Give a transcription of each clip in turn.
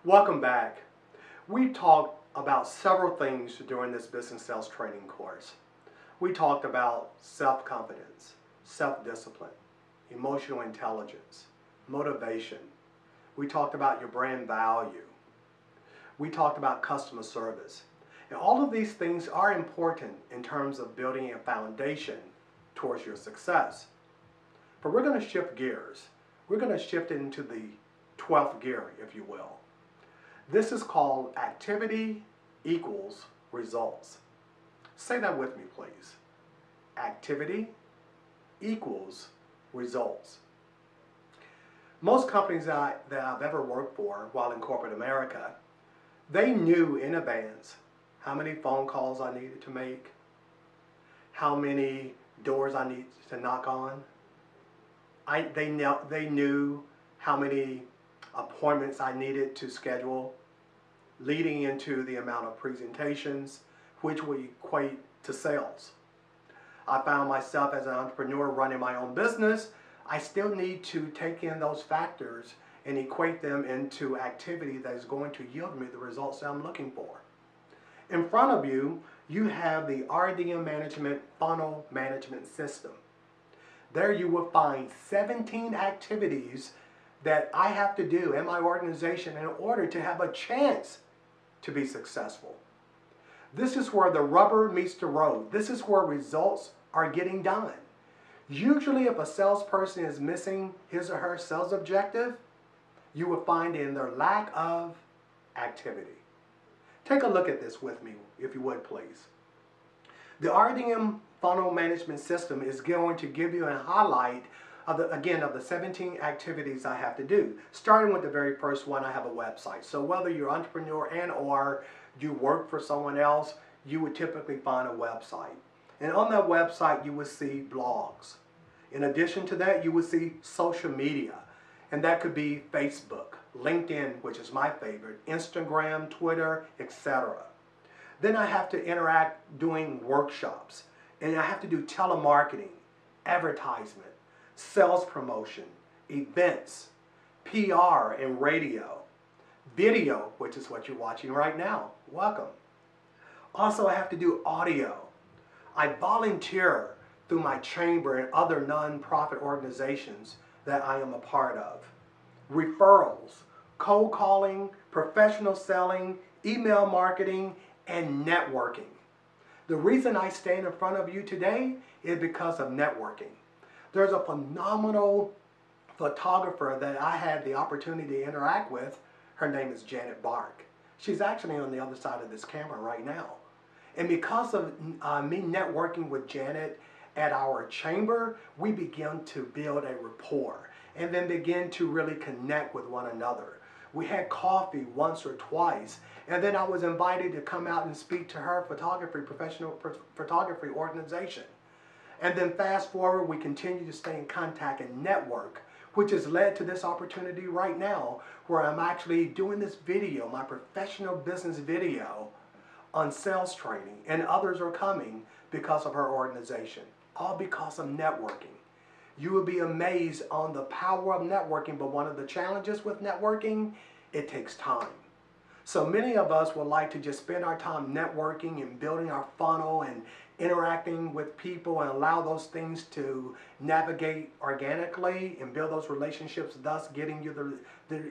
Welcome back. We talked about several things during this business sales training course. We talked about self-confidence, self-discipline, emotional intelligence, motivation. We talked about your brand value. We talked about customer service. And all of these things are important in terms of building a foundation towards your success. But we're going to shift gears. We're going to shift it into the 12th gear, if you will. This is called activity equals results. Say that with me, please. Activity equals results. Most companies that I've ever worked for while in corporate America, they knew in advance how many phone calls I needed to make, how many doors I needed to knock on. They knew how many appointments I needed to schedule, leading into the amount of presentations, which would equate to sales. I found myself as an entrepreneur running my own business. I still need to take in those factors and equate them into activity that is going to yield me the results that I'm looking for. In front of you, you have the RDM Management Funnel Management System. There you will find 17 activities that I have to do in my organization in order to have a chance to be successful. This is where the rubber meets the road. This is where results are getting done. Usually if a salesperson is missing his or her sales objective, you will find in their lack of activity. Take a look at this with me, if you would, please. The RDM Funnel Management System is going to give you a highlight of the 17 activities I have to do. Starting with the very first one, I have a website. So whether you're an entrepreneur and or you work for someone else, you would typically find a website. And on that website, you would see blogs. In addition to that, you would see social media. And that could be Facebook, LinkedIn, which is my favorite, Instagram, Twitter, etc. Then I have to interact doing workshops. And I have to do telemarketing, advertisement, sales promotion, events, PR and radio, video, which is what you're watching right now. Welcome. Also, I have to do audio. I volunteer through my chamber and other non-profit organizations that I am a part of. Referrals, cold calling, professional selling, email marketing, and networking. The reason I stand in front of you today is because of networking. There's a phenomenal photographer that I had the opportunity to interact with. Her name is Janet Bark. She's actually on the other side of this camera right now. And because of me networking with Janet at our chamber, we began to build a rapport and then begin to really connect with one another. We had coffee once or twice, and then I was invited to come out and speak to her professional photography organization. And then fast forward, we continue to stay in contact and network, which has led to this opportunity right now where I'm actually doing this video, my professional business video on sales training, and others are coming because of her organization, all because of networking. You will be amazed on the power of networking, but one of the challenges with networking, it takes time. So many of us would like to just spend our time networking and building our funnel and interacting with people and allow those things to navigate organically and build those relationships, thus getting you the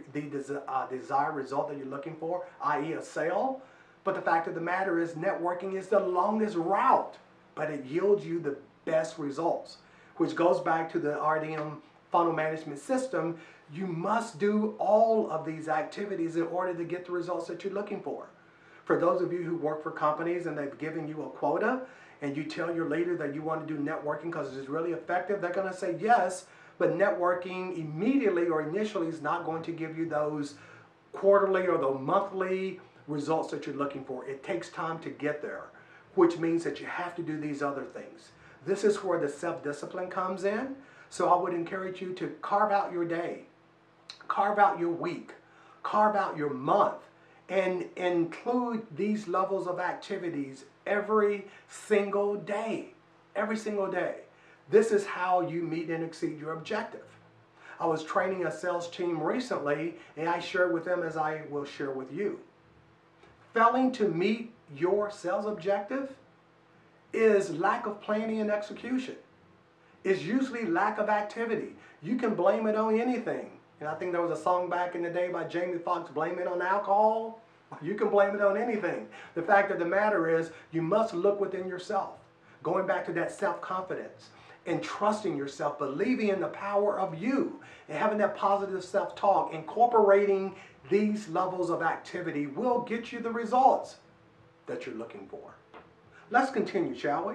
desired result that you're looking for, i.e. a sale. But the fact of the matter is networking is the longest route, but it yields you the best results, which goes back to the RDM funnel management system. You must do all of these activities in order to get the results that you're looking for. For those of you who work for companies and they've given you a quota and you tell your leader that you want to do networking because it's really effective, they're going to say yes, but networking immediately or initially is not going to give you those quarterly or the monthly results that you're looking for. It takes time to get there, which means that you have to do these other things. This is where the self-discipline comes in. So I would encourage you to carve out your day, carve out your week, carve out your month, and include these levels of activities every single day. Every single day. This is how you meet and exceed your objective. I was training a sales team recently, and I shared with them as I will share with you. Failing to meet your sales objective is lack of planning and execution. It's usually lack of activity. You can blame it on anything. And I think there was a song back in the day by Jamie Foxx, Blame It on Alcohol. You can blame it on anything. The fact of the matter is, you must look within yourself. Going back to that self-confidence and trusting yourself, believing in the power of you, and having that positive self-talk, incorporating these levels of activity will get you the results that you're looking for. Let's continue, shall we?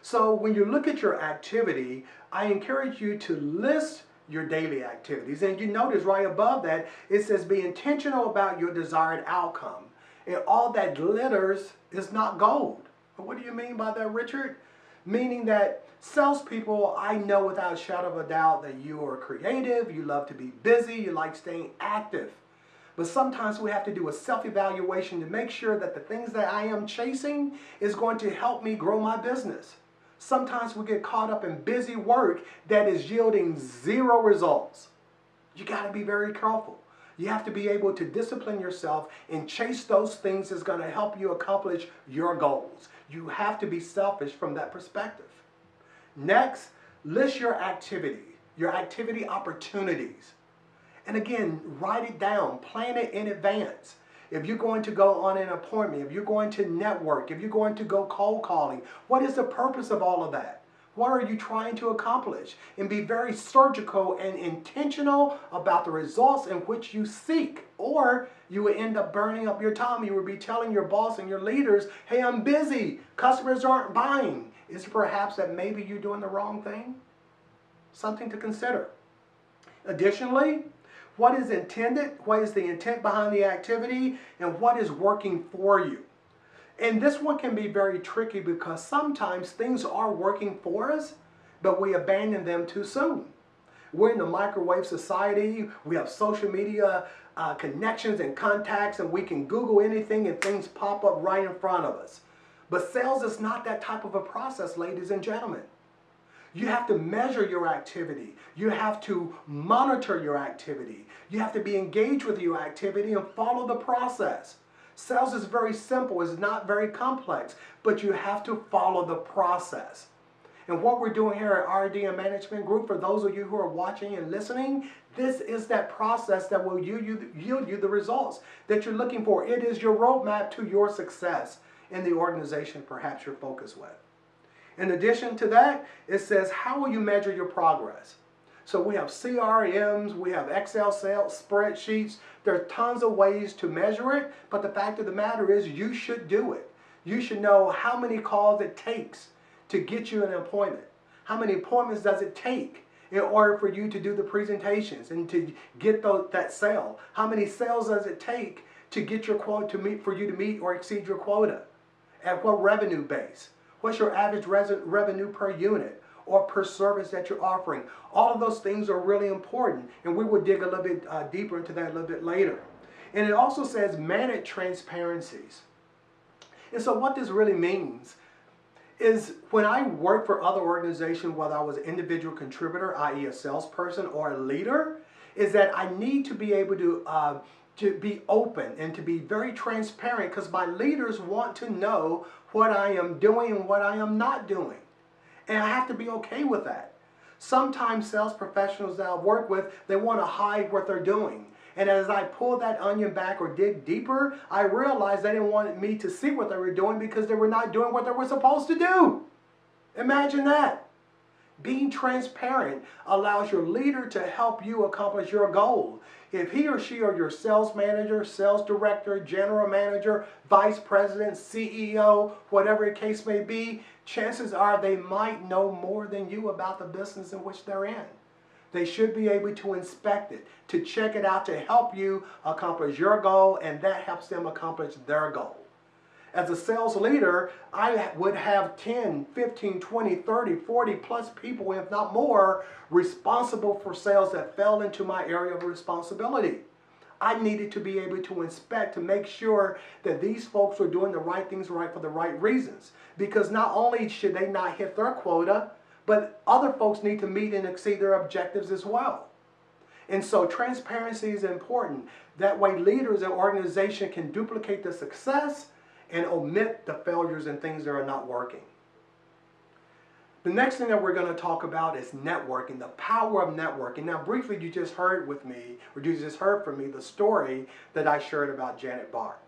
So when you look at your activity, I encourage you to list your daily activities. And you notice right above that, it says be intentional about your desired outcome. And all that glitters is not gold. What do you mean by that, Richard? Meaning that salespeople, I know without a shadow of a doubt that you are creative, you love to be busy, you like staying active. But sometimes we have to do a self-evaluation to make sure that the things that I am chasing is going to help me grow my business. Sometimes we get caught up in busy work that is yielding zero results. You got to be very careful. You have to be able to discipline yourself and chase those things that's going to help you accomplish your goals. You have to be selfish from that perspective. Next, list your activity opportunities. And again, write it down, plan it in advance. If you're going to go on an appointment, if you're going to network, if you're going to go cold calling, what is the purpose of all of that? What are you trying to accomplish? And be very surgical and intentional about the results in which you seek. Or you would end up burning up your time. You would be telling your boss and your leaders, hey, I'm busy. Customers aren't buying. Is it perhaps that maybe you're doing the wrong thing? Something to consider. Additionally, what is intended? What is the intent behind the activity? And what is working for you? And this one can be very tricky because sometimes things are working for us, but we abandon them too soon. We're in the microwave society. We have social media connections and contacts, and we can Google anything and things pop up right in front of us. But sales is not that type of a process, ladies and gentlemen. You have to measure your activity. You have to monitor your activity. You have to be engaged with your activity and follow the process. Sales is very simple. It's not very complex, but you have to follow the process. And what we're doing here at RDM Management Group, for those of you who are watching and listening, this is that process that will yield you the results that you're looking for. It is your roadmap to your success in the organization perhaps you're focused with. In addition to that, it says, how will you measure your progress? So we have CRMs, we have Excel sales spreadsheets. There are tons of ways to measure it, but the fact of the matter is you should do it. You should know how many calls it takes to get you an appointment. How many appointments does it take in order for you to do the presentations and to get that sale? How many sales does it take to get your quota for you to meet or exceed your quota? At what revenue base? What's your average revenue per unit or per service that you're offering? All of those things are really important, and we will dig a little bit deeper into that a little bit later. And it also says manage transparencies. And so what this really means is when I work for other organizations, whether I was an individual contributor, i.e. a salesperson, or a leader, is that I need to be able to be open and to be very transparent, because my leaders want to know what I am doing and what I am not doing. And I have to be okay with that. Sometimes sales professionals that I work with, they want to hide what they're doing. And as I pull that onion back or dig deeper, I realized they didn't want me to see what they were doing because they were not doing what they were supposed to do. Imagine that. Being transparent allows your leader to help you accomplish your goal. If he or she are your sales manager, sales director, general manager, vice president, CEO, whatever the case may be, chances are they might know more than you about the business in which they're in. They should be able to inspect it, to check it out, to help you accomplish your goal, and that helps them accomplish their goal. As a sales leader, I would have 10, 15, 20, 30, 40 plus people, if not more, responsible for sales that fell into my area of responsibility. I needed to be able to inspect to make sure that these folks were doing the right things right for the right reasons. Because not only should they not hit their quota, but other folks need to meet and exceed their objectives as well. And so transparency is important. That way leaders and organizations can duplicate the success and omit the failures and things that are not working. The next thing that we're going to talk about is networking, the power of networking. Now briefly, you just heard from me the story that I shared about Janet Bark.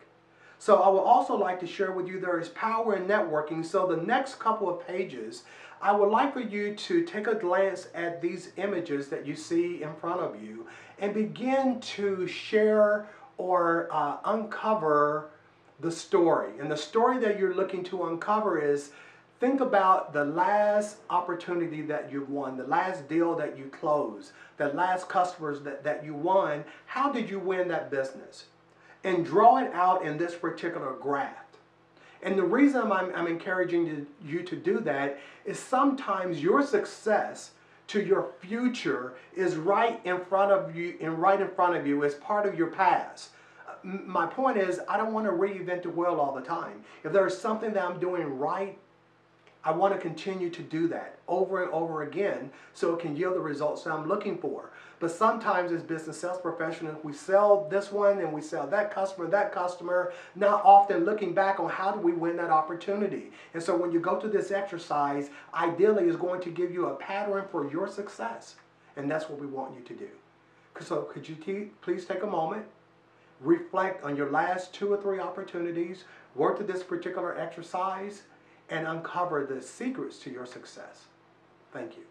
So I would also like to share with you there is power in networking. So the next couple of pages, I would like for you to take a glance at these images that you see in front of you and begin to share or uncover the story. And the story that you're looking to uncover is, think about the last opportunity that you've won, the last deal that you closed, the last customers that you won. How did you win that business? And draw it out in this particular graph. And the reason I'm encouraging you to do that is sometimes your success to your future is right in front of you, as part of your past. My point is, I don't want to reinvent the wheel all the time. If there's something that I'm doing right, I want to continue to do that over and over again so it can yield the results that I'm looking for. But sometimes as business sales professionals, we sell this one and we sell that customer, not often looking back on how do we win that opportunity. And so when you go through this exercise, ideally is going to give you a pattern for your success. And that's what we want you to do. So could you please take a moment, reflect on your last 2 or 3 opportunities, work through this particular exercise, and uncover the secrets to your success. Thank you.